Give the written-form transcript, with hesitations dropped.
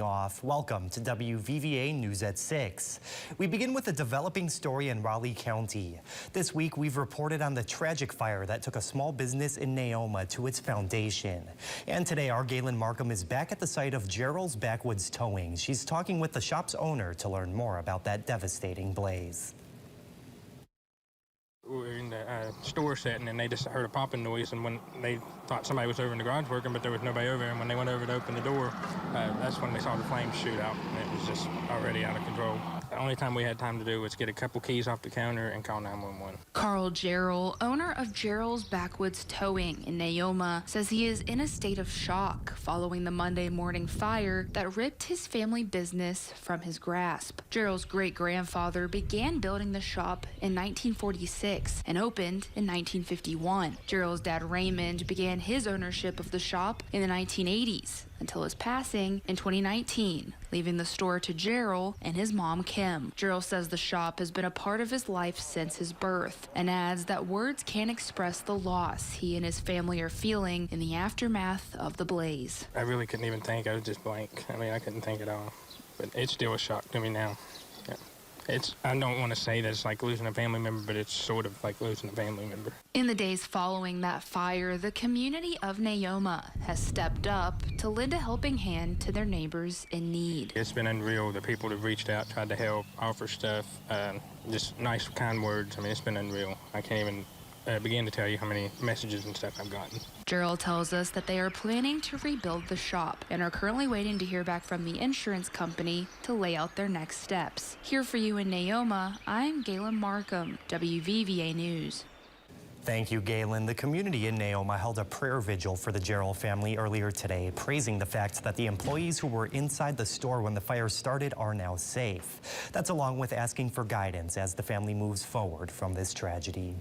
Off. Welcome to WVVA News at 6. We begin with a developing story in Raleigh County. This week, we've reported on the tragic fire that took a small business in Naoma to its foundation. And today, our Galen Markham is back at the site of Jarrell's Backwoods Towing. She's talking with the shop's owner to learn more about that devastating blaze. We were in the store setting, and they just heard a popping noise, and when they thought somebody was over in the garage working, but there was nobody over, and when they went over to open the door, that's when they saw the flames shoot out, and it was just already out of control. The only time we had time to do was get a couple keys off the counter and call 911. Carl Jarrell, owner of Jarrell's Backwoods Towing in Naoma, says he is in a state of shock following the Monday morning fire that ripped his family business from his grasp. Jarrell's great-grandfather began building the shop in 1946 and opened in 1951. Jarrell's dad Raymond began his ownership of the shop in the 1980s until his passing in 2019, leaving the store to Jarrell and his mom, Kim. Jarrell says the shop has been a part of his life since his birth and adds that words can't express the loss he and his family are feeling in the aftermath of the blaze. I really couldn't even think. I was just blank. I mean, I couldn't think at all. But it's still a shock to me now. Yeah. I don't want to say that it's like losing a family member, but it's sort of like losing a family member. In the days following that fire, the community of Naoma has stepped up to lend a helping hand to their neighbors in need. It's been unreal. The people that have reached out, tried to help, offer stuff, just nice, kind words. I mean, it's been unreal. I can't even begin to tell you how many messages and stuff I've gotten. Jarrell tells us that they are planning to rebuild the shop and are currently waiting to hear back from the insurance company to lay out their next steps. Here for you in Naoma, I'm Galen Markham, WVVA News. Thank you, Galen. The community in Naoma held a prayer vigil for the Jarrell family earlier today, praising the fact that the employees who were inside the store when the fire started are now safe. That's along with asking for guidance as the family moves forward from this tragedy.